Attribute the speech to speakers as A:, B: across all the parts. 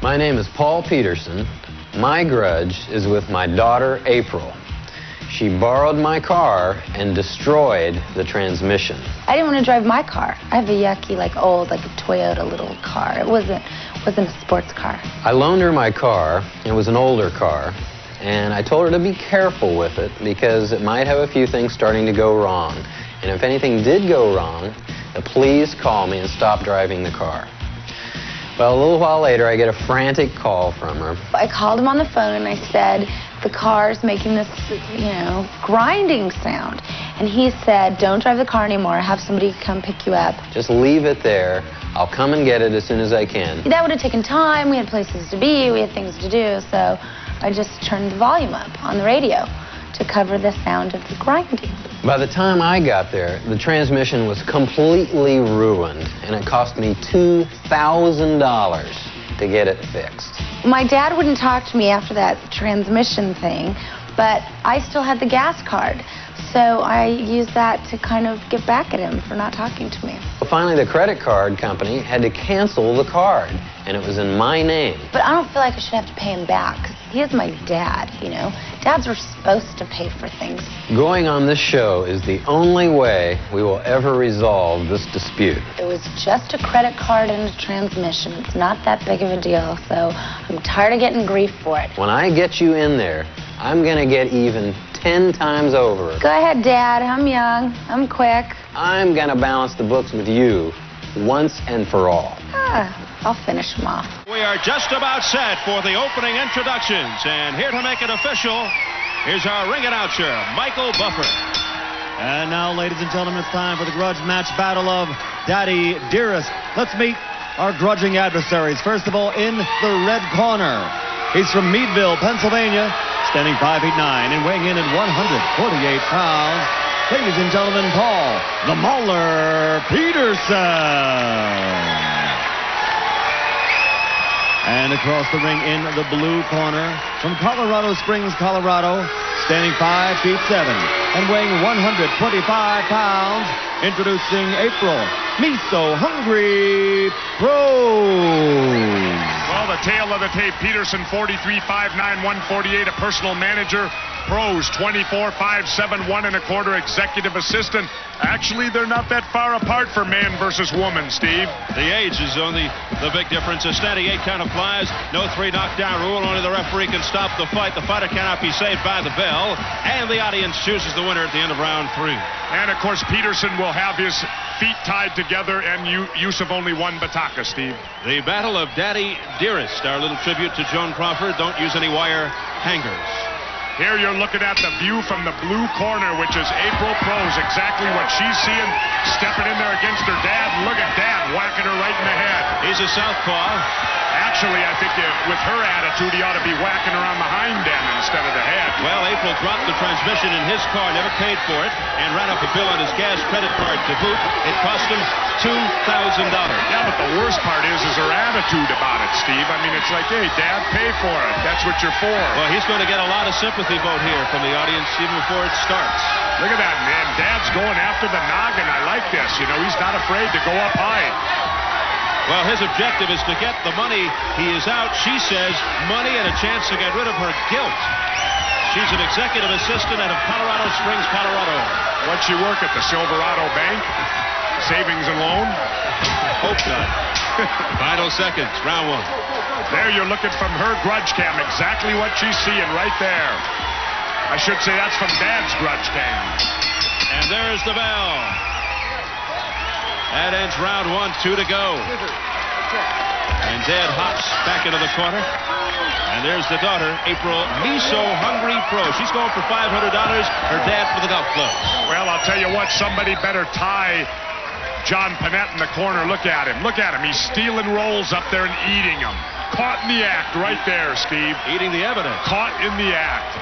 A: My name is Paul Peterson. My grudge is with my daughter, April. She borrowed my car and destroyed the transmission.
B: I didn't want to drive my car. I have a yucky, old, a Toyota little car. It wasn't a sports car.
A: I loaned her my car. It was an older car. And I told her to be careful with it because it might have a few things starting to go wrong. And if anything did go wrong, please call me and stop driving the car. Well, a little while later, I get a frantic call from her.
B: I called him on the phone and I said, the car's making this, grinding sound. And he said, don't drive the car anymore. Have somebody come pick you up.
A: Just leave it there. I'll come and get it as soon as I can.
B: That would have taken time. We had places to be. We had things to do. So I just turned the volume up on the radio to cover the sound of the grinding.
A: By the time I got there, the transmission was completely ruined, and it cost me $2,000 to get it fixed.
B: My dad wouldn't talk to me after that transmission thing, but I still had the gas card, so I used that to kind of get back at him for not talking to me.
A: Well, finally, the credit card company had to cancel the card, and it was in my name.
B: But I don't feel like I should have to pay him back, because he is my dad, Dads were supposed to pay for things.
A: Going on this show is the only way we will ever resolve this dispute.
B: It was just a credit card and a transmission. It's not that big of a deal, so I'm tired of getting grief for it.
A: When I get you in there, I'm gonna get even 10 times over.
B: Go ahead, Dad. I'm young. I'm quick.
A: I'm gonna balance the books with you once and for all.
B: I'll finish them off.
C: We are just about set for the opening introductions, and here to make it official is our ring announcer, Michael Buffer.
D: And now, ladies and gentlemen, it's time for the grudge match battle of Daddy Dearest. Let's meet our grudging adversaries. First of all, in the red corner, he's from Meadville, Pennsylvania, standing 5'9" and weighing in at 148 pounds. Ladies and gentlemen, Paul the Mauler Peterson. And across the ring in the blue corner, from Colorado Springs, Colorado, standing 5'7" and weighing 125 pounds, introducing April, Me So Hungry Pros.
E: Well, the tail of the tape, Peterson 43, 5'9", 148, a personal manager. Pros 24, 5'7", 1 1/4, executive assistant. Actually, they're not that far apart for man versus woman, Steve.
C: The age is only the big difference. A steady 8 count applies. No 3 knockdown rule. Only the referee can stop the fight. The fighter cannot be saved by the bell. And the audience chooses the winner at the end of round 3.
E: And, of course, Peterson will have his feet tied together and use of only one bataka, Steve.
C: The Battle of Daddy Dearest, our little tribute to Joan Crawford. Don't use any wire hangers.
E: Here you're looking at the view from the blue corner, which is April Pros, exactly what she's seeing, stepping in there against her dad. Look at Dad whacking her right in the head.
C: He's a southpaw.
E: Actually, I think with her attitude, he ought to be whacking her on the hind end instead of the head.
C: Well, April dropped the transmission in his car, never paid for it, and ran up a bill on his gas credit card to boot. It cost him $2,000.
E: Yeah, but the worst part is her attitude about it, Steve. I mean, it's like, hey, Dad, pay for it. That's what you're for.
C: Well, he's going to get a lot of sympathy vote here from the audience even before it starts.
E: Look at that, man. Dad's going after the noggin. I like this. He's not afraid to go up high.
C: Well, his objective is to get the money. He is out, she says, money and a chance to get rid of her guilt. She's an executive assistant out of Colorado Springs, Colorado.
E: What'd she work at, the Silverado Bank? Savings and loan?
C: Hope not. Final seconds, round 1.
E: There you're looking from her grudge cam, exactly what she's seeing right there. I should say that's from Dad's grudge cam.
C: And there's the bell. That ends round 1, 2 to go. And Dad hops back into the corner. And there's the daughter, April, Me So Hungry Pro. She's going for $500. Her dad for the golf clubs.
E: Well, I'll tell you what, somebody better tie John Panette in the corner. Look at him. Look at him. He's stealing rolls up there and eating them. Caught in the act right there, Steve.
C: Eating the evidence.
E: Caught in the act.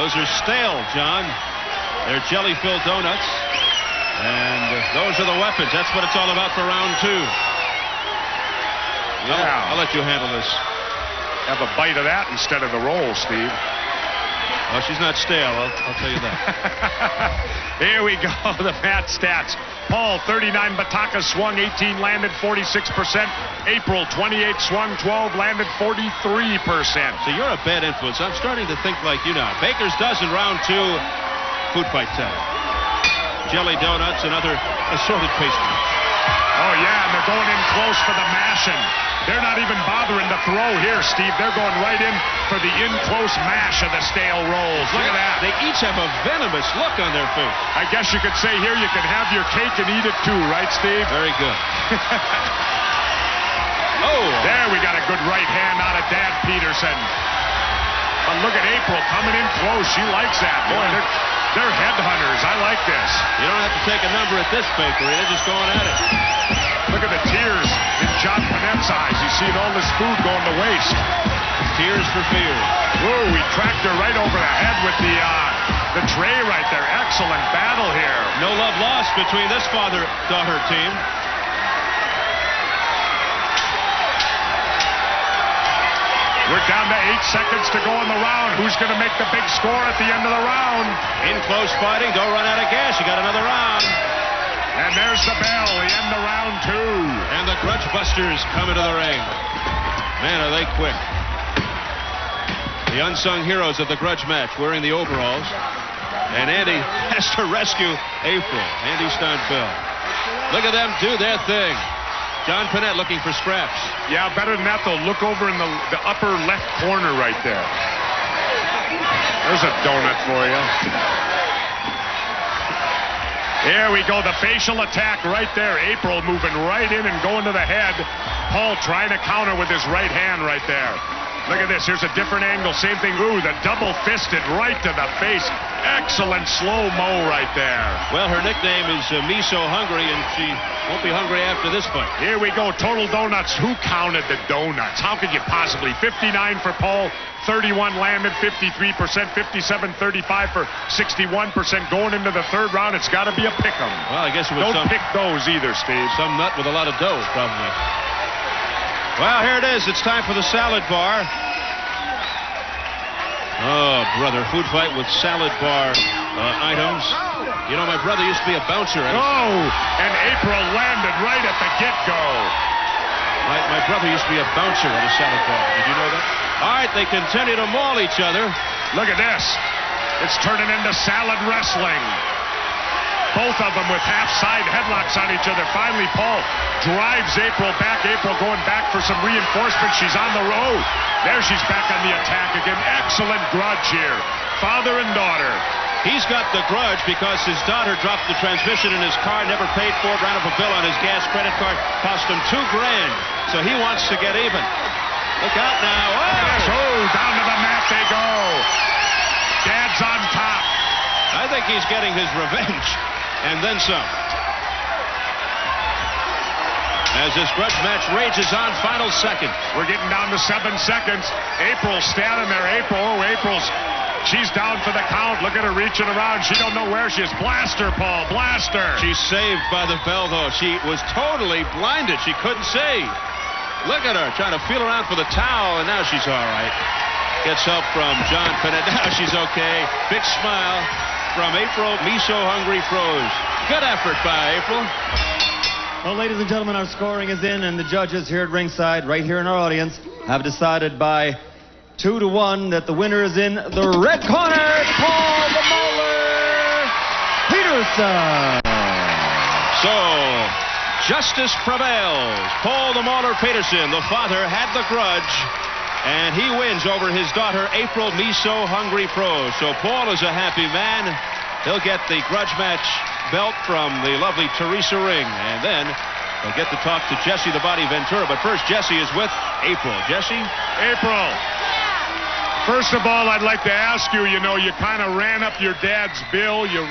C: Those are stale, John. They're jelly-filled donuts. And those are the weapons. That's what it's all about for round 2. I'll let you handle this.
E: Have a bite of that instead of the roll, Steve.
C: Well, she's not stale, I'll tell you that.
E: Here we go, the match stats. Paul, 39 batakas swung, 18 landed, 46%. April, 28 swung, 12 landed, 43%.
C: So you're a bad influence. I'm starting to think like you now. Baker's dozen, round 2, food fight time. Jelly donuts and other assorted pastries.
E: Oh, yeah, and they're going in close for the mashing. They're not even bothering to throw here, Steve. They're going right in for the in-close mash of the stale rolls. Look at that.
C: They each have a venomous look on their face.
E: I guess you could say here you can have your cake and eat it too, right, Steve?
C: Very good. Oh!
E: There we got a good right hand out of Dad Peterson. But look at April coming in close. She likes that. Boy, they're headhunters. I like this.
C: You don't have to take a number at this bakery. They're just going at it.
E: Look at the tears in John Panette's eyes. He's seen all this food going to waste.
C: Tears for fears.
E: Whoa, we tracked her right over the head with the tray right there. Excellent battle here.
C: No love lost between this father-daughter team.
E: We're down to 8 seconds to go in the round. Who's going to make the big score at the end of the round?
C: In close fighting. Don't run out of gas. You got another round.
E: And there's the bell. The end of round 2.
C: And the Grudge Busters come into the ring. Man, are they quick. The unsung heroes of the Grudge Match wearing the overalls. And Andy has to rescue April. Andy Steinfeld. Look at them do their thing. John Panette looking for scraps.
E: Yeah, better than that, though. Look over in the upper left corner right there. There's a donut for you. Here we go, the facial attack right there. April moving right in and going to the head. Paul trying to counter with his right hand right there. Look at this, here's a different angle, same thing. Ooh, the double-fisted right to the face. Excellent slow-mo right there.
C: Well, her nickname is Me So Hungry, and she won't be hungry after this fight.
E: Here we go, total donuts. Who counted the donuts? How could you possibly? 59 for Paul, 31 landed, 53%, 57-35 for 61%. Going into the third round, it's got to be a pick 'em.
C: Well, I guess it was
E: Don't pick those either, Steve.
C: Some nut with a lot of dough, probably. Well, here it is. It's time for the salad bar. Oh, brother, food fight with salad bar items. You know, my brother used to be a bouncer.
E: Oh, and April landed right at the get-go.
C: My brother used to be a bouncer at a salad bar. Did you know that? All right, they continue to maul each other.
E: Look at this. It's turning into salad wrestling. Both of them with half-side headlocks on each other. Finally, Paul drives April back. April going back for some reinforcement. She's on the road. There she's back on the attack again. Excellent grudge here. Father and daughter.
C: He's got the grudge because his daughter dropped the transmission in his car, never paid for it, ran up a bill on his gas credit card, cost him $2,000. So he wants to get even. Look out now.
E: Oh, down to the mat they go. Dad's on top.
C: I think he's getting his revenge. And then some. As this grudge match rages on, final second.
E: We're getting down to 7 seconds. April's standing there. She's down for the count. Look at her reaching around. She don't know where she is. Blast her, Paul. Blast her.
C: She's saved by the bell, though. She was totally blinded. She couldn't see. Look at her trying to feel around for the towel, and now she's all right. Gets help from John Panette. Now she's okay. Big smile from April. Me So Hungry froze. Good effort by April.
D: Well, ladies and gentlemen, our scoring is in, and the judges here at ringside, right here in our audience, have decided by 2-1 that the winner is in the red corner, Paul the Mauler Peterson.
C: So, justice prevails. Paul the Mauler Peterson, the father, had the grudge, and he wins over his daughter, April Me So Hungry Froze. So Paul is a happy man. He'll get the grudge match belt from the lovely Teresa Ring, and then he'll get to talk to Jesse the Body Ventura. But first, Jesse is with April. Jesse?
E: April. First of all, I'd like to ask you, you kind of ran up your dad's bill. You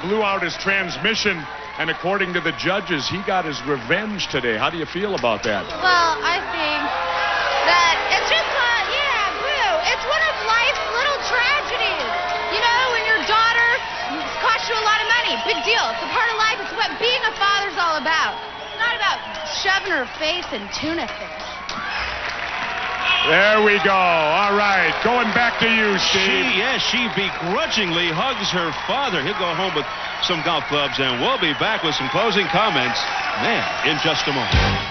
E: blew out his transmission, and according to the judges, he got his revenge today. How do you feel about that?
B: Well, I think that it's just it's one of life's little tragedies. You know, when your daughter costs you a lot of money, big deal. It's a part of life. It's what being a father's all about. It's not about shoving her face in tuna fish.
E: There we go. All right. Going back to you, Steve.
C: She begrudgingly hugs her father. He'll go home with some golf clubs, and we'll be back with some closing comments, man, in just a moment.